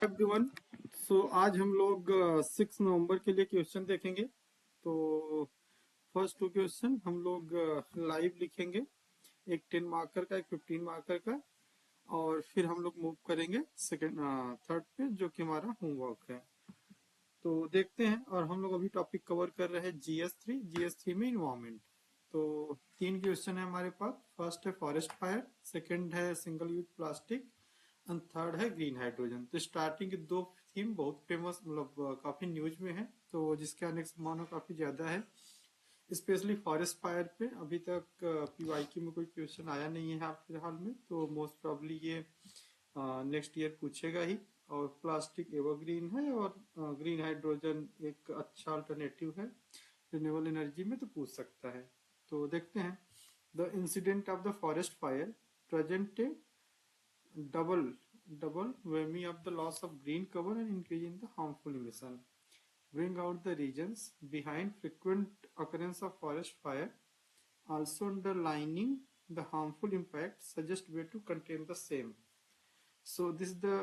Everyone. आज हम लोग 6 नवंबर के लिए क्वेश्चन देखेंगे। तो फर्स्ट 2 क्वेश्चन हम लोग लाइव लिखेंगे, एक 10 मार्कर का, एक 15 मार्कर का, और फिर हम लोग मूव करेंगे सेकंड थर्ड पे, जो कि हमारा होमवर्क है। तो देखते हैं। और हम लोग अभी टॉपिक कवर कर रहे हैं जीएस थ्री में इन्वायरमेंट। तो 3 क्वेश्चन है हमारे पास। फर्स्ट है फॉरेस्ट फायर, सेकंड है single use plastic, and third है ग्रीन हाइड्रोजन। तो स्टार्टिंग के 2 थीम बहुत फेमस, मतलब काफी न्यूज में है, तो जिसके आने की संभावना काफी ज्यादा है। स्पेशली फॉरेस्ट फायर पे अभी तक पीवाईक्यू में कोई क्वेश्चन आया नहीं है हाल फिलहाल में, तो मोस्ट प्रॉब्ली ये नेक्स्ट ईयर पूछेगा ही। और प्लास्टिक एवरग्रीन है, और ग्रीन हाइड्रोजन एक अच्छा अल्टरनेटिव है रिन्यूएबल एनर्जी में, तो पूछ सकता है। तो देखते हैं। The incident of the forest fire present double double whammy of the loss of green cover and increase in the harmful emission. Bring out the reasons behind frequent occurrence of forest fire, also underlining the harmful impact, suggest way to contain the same. So this is the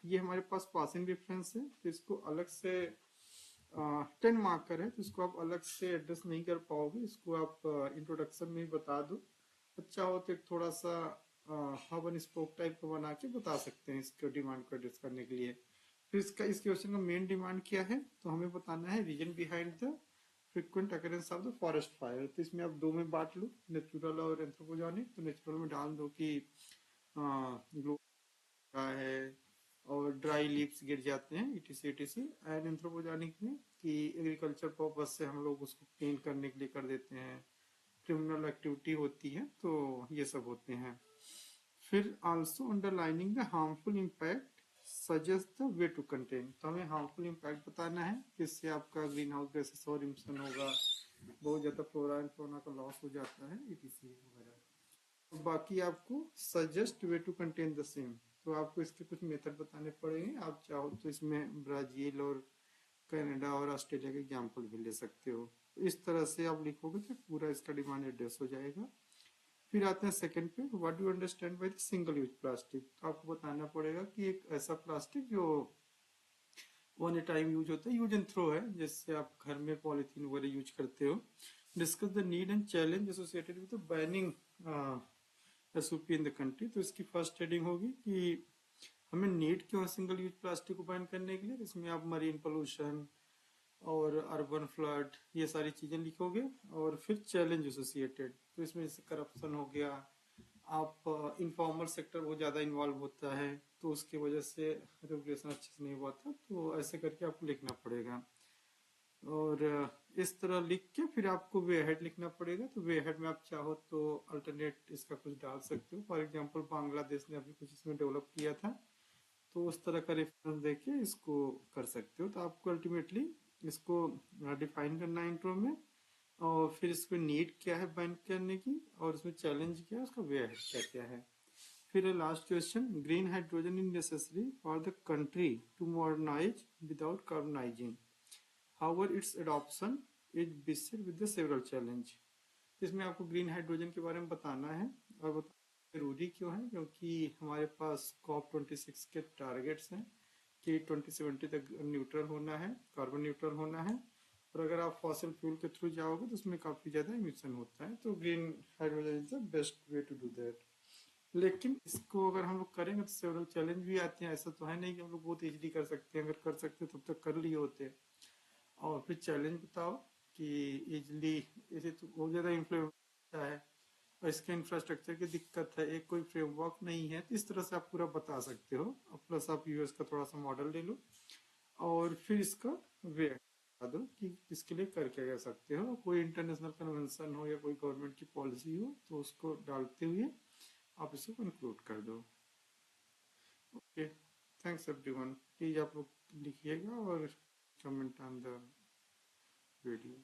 ये हमारे पास passing reference है, तो इसको अलग से 10 marker है, तो इसको आप अलग से एड्रेस नहीं कर पाओगे। इसको आप इंट्रोडक्शन में ही बता दो। अच्छा हो तो एक थोड़ा सा हब एंड स्पोक टाइप का बना के बता सकते हैं इसको, डिमांड को एड्रेस करने के लिए। फिर इस क्वेश्चन का मेन डिमांड क्या है, तो हमें बताना है reason behind the frequent occurrence of the forest fire. तो इसमें आप 2 में बांट लो, नेचुरल और एंथ्रोपोजेनिक। तो नेचुरल में डाल दो कि ग्लो का है और ड्राई लीव्स गिर जाते हैं, इटीसी इटीसी। एंड एंथ्रोपोजेनिक में कि एग्रीकल्चर पर्पज से हम लोग उसको क्लीन करने के लिए कर देते हैं, क्रिमिनल एक्टिविटी होती है, तो ये सब होते हैं। फिर also underlining the harmful impact suggest the way to contain. तो हमें हार्मफुल इम्पैक्ट बताना है, जिससे आपका ग्रीन हाउस गैसेस और इमिशन होगा, बहुत ज्यादा फ्लोरा एंड फौना का लॉस हो जाता है, इटीसी वगैरह। तो बाकी आपको suggest way to contain the same, तो आपको इसके कुछ मेथड बताने पड़ेंगे। आप चाहो तो इसमें ब्राजील और कनाडा और ऑस्ट्रेलिया के एग्जाम्पल भी ले सकते हो। इस तरह से आप लिखोगे तो पूरा इसका डिमांड एड्रेस हो जाएगा। फिर आते हैं सेकंड पे, what do understand by the single use plastic. तो आपको बताना पड़ेगा कि एक ऐसा प्लास्टिक जो वन ए टाइम यूज होता है, यूज एंड थ्रो है, जैसे आप घर में पॉलिथीन वगैरह यूज करते हो। Discuss the need and challenge associated with banning SOP in the country. तो इसकी फर्स्ट हेडिंग होगी कि हमें नीड क्यों है सिंगल यूज प्लास्टिक को बैन करने के लिए। इसमें आप मरीन पोल्यूशन और अर्बन फ्लड ये सारी चीजें लिखोगे। और फिर चैलेंज एसोसिएटेड, तो इसमें जैसे करप्शन हो गया, आप इनफॉर्मल सेक्टर बहुत ज्यादा इन्वॉल्व होता है, तो उसकी वजह से रेगुलेशन अच्छे से नहीं हुआ था, तो ऐसे करके आपको लिखना पड़ेगा। और इस तरह लिख के फिर आपको वे हेड लिखना पड़ेगा। तो वे हेड में आप चाहो तो अल्टरनेट इसका कुछ डाल सकते हो। फॉर एग्जांपल बांग्लादेश ने अभी कुछ इसमें डेवलप किया था, तो उस तरह का रेफरेंस देके इसको कर सकते हो। तो आपको अल्टीमेटली इसको डिफाइन करना है इंट्रो में, और फिर इसको नीड क्या है बैन करने की, और इसमें चैलेंज क्या है, उसका वे हेड क्या क्या है। फिर last question, green hydrogen is necessary for the country to modernise without carbonising, however its adoption is beset with the several challenge. इसमें आपको ग्रीन हाइड्रोजन के बारे में बताना है, और बताना जरूरी क्यों है, क्योंकि हमारे पास COP26 के टारगेट्स हैं कि 2070 तक न्यूट्रल होना है, कार्बन न्यूट्रल होना है। और अगर आप फॉसिल फ्यूल के थ्रू जाओगे तो उसमें काफी ज्यादा इमिशन होता है, तो green hydrogen is the best way to do that. लेकिन इसको अगर हम लोग करेंगे तो सेवरल चैलेंज भी आते हैं। ऐसा तो है नहीं कि हम लोग बहुत इजीली कर सकते हैं, अगर कर सकते तब तक कर लिए होते। और फिर चैलेंज बताओ कि इजली इसे तो बहुत ज़्यादा इन्फ्लुएंस है, और इसके इंफ्रास्ट्रक्चर की दिक्कत है, एक कोई फ्रेमवर्क नहीं है। तो इस तरह से आप पूरा बता सकते हो। और प्लस आप यूएस का थोड़ा सा मॉडल ले लो, और फिर इसका वे बता दो कि इसके लिए कर क्या कर सकते हो। कोई इंटरनेशनल कन्वेंशन हो या कोई गवर्नमेंट की पॉलिसी हो, तो उसको डालते हुए आप इसको कंक्लूड कर दो। Okay, thanks everyone. प्लीज आप लोग लिखिएगा और कमेंट ऑन द वीडियो।